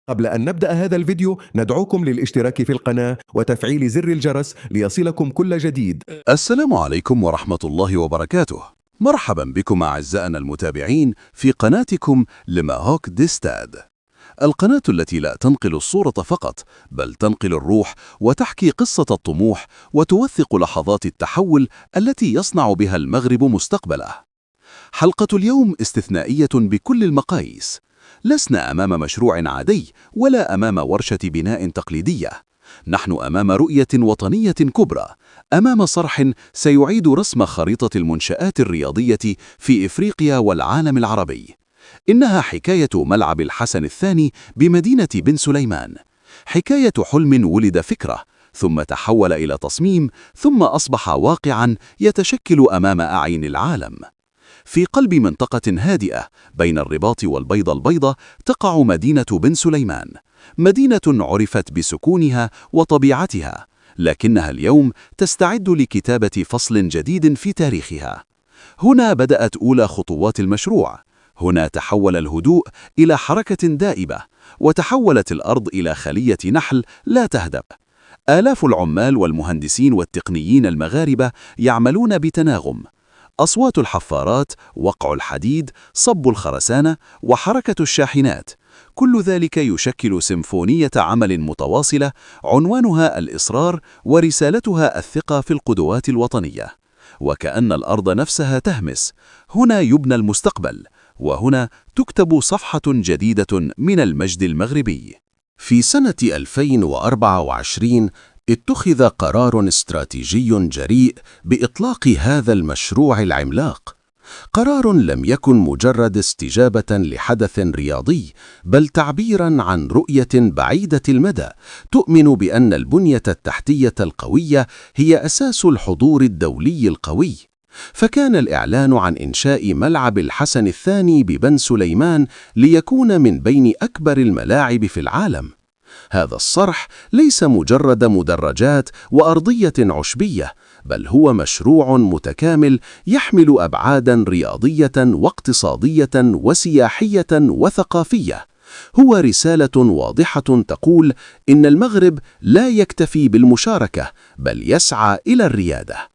قبل أن نبدأ هذا الفيديو ندعوكم للاشتراك في القناة وتفعيل زر الجرس ليصلكم كل جديد. السلام عليكم ورحمة الله وبركاته. مرحبا بكم أعزائنا المتابعين في قناتكم لماهوك دي ستاد، القناة التي لا تنقل الصورة فقط بل تنقل الروح وتحكي قصة الطموح وتوثق لحظات التحول التي يصنع بها المغرب مستقبله. حلقة اليوم استثنائية بكل المقاييس. لسنا أمام مشروع عادي ولا أمام ورشة بناء تقليدية. نحن أمام رؤية وطنية كبرى، أمام صرح سيعيد رسم خريطة المنشآت الرياضية في إفريقيا والعالم العربي. إنها حكاية ملعب الحسن الثاني بمدينة بن سليمان، حكاية حلم ولد فكرة ثم تحول إلى تصميم ثم أصبح واقعاً يتشكل أمام أعين العالم. في قلب منطقة هادئة بين الرباط والبيضة البيضاء تقع مدينة بن سليمان، مدينة عرفت بسكونها وطبيعتها، لكنها اليوم تستعد لكتابة فصل جديد في تاريخها. هنا بدأت أولى خطوات المشروع، هنا تحول الهدوء إلى حركة دائبة، وتحولت الأرض إلى خلية نحل لا تهدأ. آلاف العمال والمهندسين والتقنيين المغاربة يعملون بتناغم. أصوات الحفارات، وقع الحديد، صب الخرسانة، وحركة الشاحنات، كل ذلك يشكل سيمفونية عمل متواصلة عنوانها الإصرار ورسالتها الثقة في القدوات الوطنية. وكأن الأرض نفسها تهمس: هنا يبنى المستقبل، وهنا تكتب صفحة جديدة من المجد المغربي. في سنة 2024 اتخذ قرار استراتيجي جريء بإطلاق هذا المشروع العملاق. قرار لم يكن مجرد استجابة لحدث رياضي، بل تعبيراً عن رؤية بعيدة المدى تؤمن بأن البنية التحتية القوية هي أساس الحضور الدولي القوي. فكان الإعلان عن إنشاء ملعب الحسن الثاني ببن سليمان ليكون من بين أكبر الملاعب في العالم. هذا الصرح ليس مجرد مدرجات وأرضية عشبية، بل هو مشروع متكامل يحمل أبعاداً رياضية واقتصادية وسياحية وثقافية. هو رسالة واضحة تقول إن المغرب لا يكتفي بالمشاركة، بل يسعى إلى الريادة.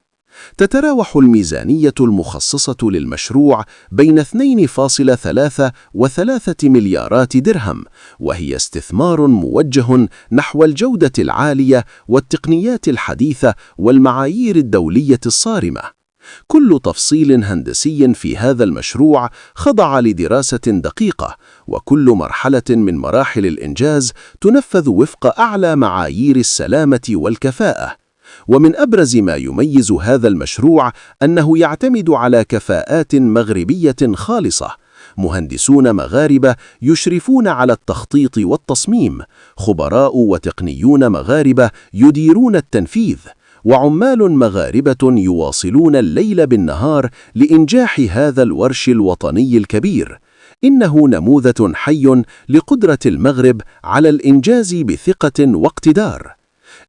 تتراوح الميزانية المخصصة للمشروع بين 2.3 و3 مليارات درهم، وهي استثمار موجه نحو الجودة العالية والتقنيات الحديثة والمعايير الدولية الصارمة. كل تفصيل هندسي في هذا المشروع خضع لدراسة دقيقة، وكل مرحلة من مراحل الإنجاز تنفذ وفق أعلى معايير السلامة والكفاءة. ومن أبرز ما يميز هذا المشروع أنه يعتمد على كفاءات مغربية خالصة. مهندسون مغاربة يشرفون على التخطيط والتصميم، خبراء وتقنيون مغاربة يديرون التنفيذ، وعمال مغاربة يواصلون الليل بالنهار لإنجاح هذا الورش الوطني الكبير. إنه نموذج حي لقدرة المغرب على الإنجاز بثقة واقتدار.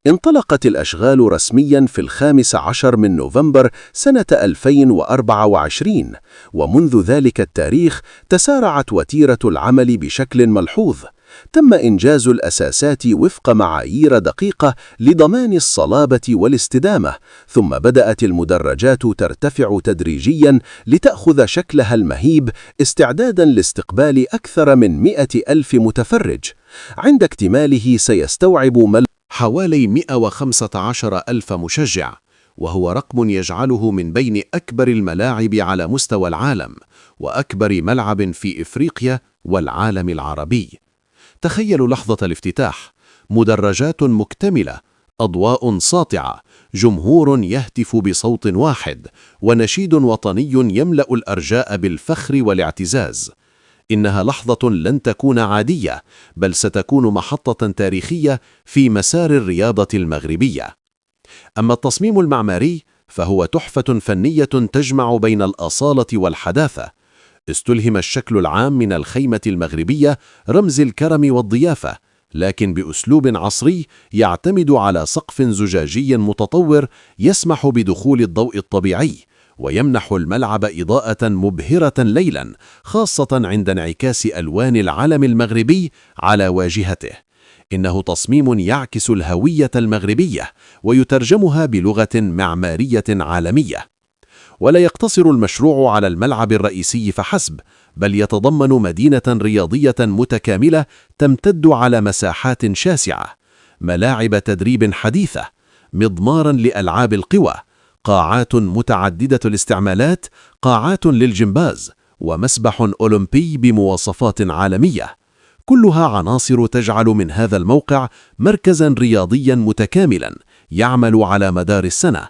انطلقت الأشغال رسمياً في 15 من نوفمبر سنة 2024، ومنذ ذلك التاريخ تسارعت وتيرة العمل بشكل ملحوظ. تم إنجاز الأساسات وفق معايير دقيقة لضمان الصلابة والاستدامة، ثم بدأت المدرجات ترتفع تدريجياً لتأخذ شكلها المهيب، استعداداً لاستقبال أكثر من 100,000 متفرج. عند اكتماله سيستوعب حوالي 115,000 مشجع، وهو رقم يجعله من بين أكبر الملاعب على مستوى العالم، وأكبر ملعب في إفريقيا والعالم العربي. تخيلوا لحظة الافتتاح: مدرجات مكتملة، أضواء ساطعة، جمهور يهتف بصوت واحد، ونشيد وطني يملأ الأرجاء بالفخر والاعتزاز. إنها لحظة لن تكون عادية، بل ستكون محطة تاريخية في مسار الرياضة المغربية. أما التصميم المعماري فهو تحفة فنية تجمع بين الأصالة والحداثة. استلهم الشكل العام من الخيمة المغربية، رمز الكرم والضيافة، لكن بأسلوب عصري يعتمد على سقف زجاجي متطور يسمح بدخول الضوء الطبيعي، ويمنح الملعب إضاءة مبهرة ليلا، خاصة عند انعكاس ألوان العلم المغربي على واجهته. إنه تصميم يعكس الهوية المغربية ويترجمها بلغة معمارية عالمية. ولا يقتصر المشروع على الملعب الرئيسي فحسب، بل يتضمن مدينة رياضية متكاملة تمتد على مساحات شاسعة، ملاعب تدريب حديثة، مضمارا لألعاب القوى، قاعات متعددة الاستعمالات، قاعات للجمباز، ومسبح أولمبي بمواصفات عالمية. كلها عناصر تجعل من هذا الموقع مركزا رياضيا متكاملا يعمل على مدار السنة.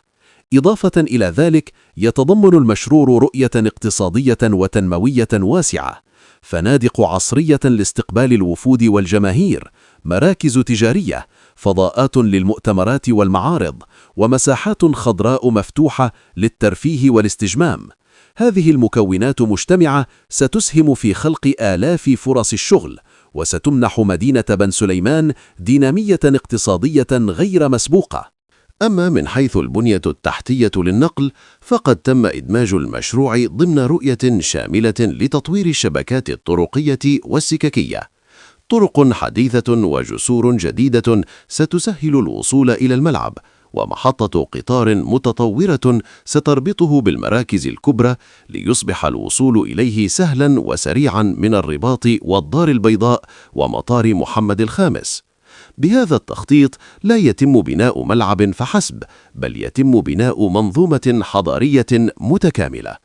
إضافة إلى ذلك، يتضمن المشروع رؤية اقتصادية وتنموية واسعة، فنادق عصرية لاستقبال الوفود والجماهير، مراكز تجارية، فضاءات للمؤتمرات والمعارض، ومساحات خضراء مفتوحة للترفيه والاستجمام. هذه المكونات مجتمعة ستسهم في خلق آلاف فرص الشغل، وستمنح مدينة بن سليمان دينامية اقتصادية غير مسبوقة. أما من حيث البنية التحتية للنقل، فقد تم إدماج المشروع ضمن رؤية شاملة لتطوير الشبكات الطرقية والسككية. طرق حديثة وجسور جديدة ستسهل الوصول إلى الملعب، ومحطة قطار متطورة ستربطه بالمراكز الكبرى ليصبح الوصول إليه سهلا وسريعا من الرباط والدار البيضاء ومطار محمد الخامس. بهذا التخطيط لا يتم بناء ملعب فحسب، بل يتم بناء منظومة حضارية متكاملة.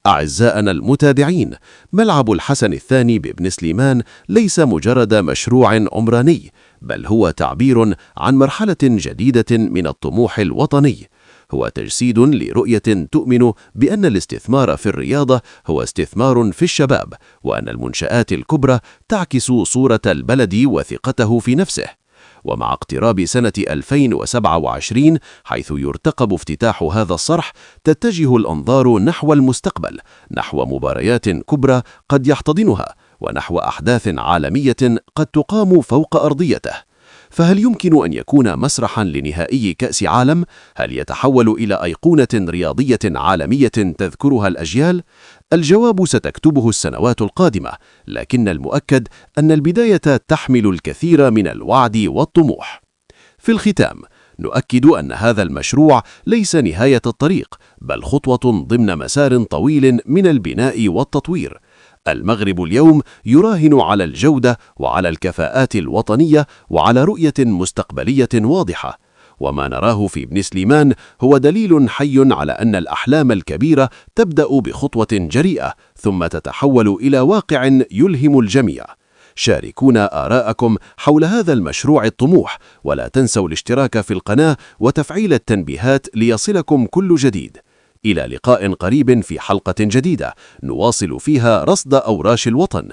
أعزائنا المتابعين، ملعب الحسن الثاني بابن سليمان ليس مجرد مشروع عمراني، بل هو تعبير عن مرحلة جديدة من الطموح الوطني. هو تجسيد لرؤية تؤمن بأن الاستثمار في الرياضة هو استثمار في الشباب، وأن المنشآت الكبرى تعكس صورة البلد وثقته في نفسه. ومع اقتراب سنة 2027 حيث يرتقب افتتاح هذا الصرح، تتجه الأنظار نحو المستقبل، نحو مباريات كبرى قد يحتضنها، ونحو أحداث عالمية قد تقام فوق أرضيته. فهل يمكن أن يكون مسرحا لنهائي كأس عالم؟ هل يتحول إلى أيقونة رياضية عالمية تذكرها الأجيال؟ الجواب ستكتبه السنوات القادمة، لكن المؤكد أن البداية تحمل الكثير من الوعد والطموح. في الختام، نؤكد أن هذا المشروع ليس نهاية الطريق، بل خطوة ضمن مسار طويل من البناء والتطوير. المغرب اليوم يراهن على الجودة وعلى الكفاءات الوطنية وعلى رؤية مستقبلية واضحة. وما نراه في ابن سليمان هو دليل حي على أن الأحلام الكبيرة تبدأ بخطوة جريئة، ثم تتحول إلى واقع يلهم الجميع. شاركونا آراءكم حول هذا المشروع الطموح، ولا تنسوا الاشتراك في القناة وتفعيل التنبيهات ليصلكم كل جديد. إلى لقاء قريب في حلقة جديدة نواصل فيها رصد أوراش الوطن.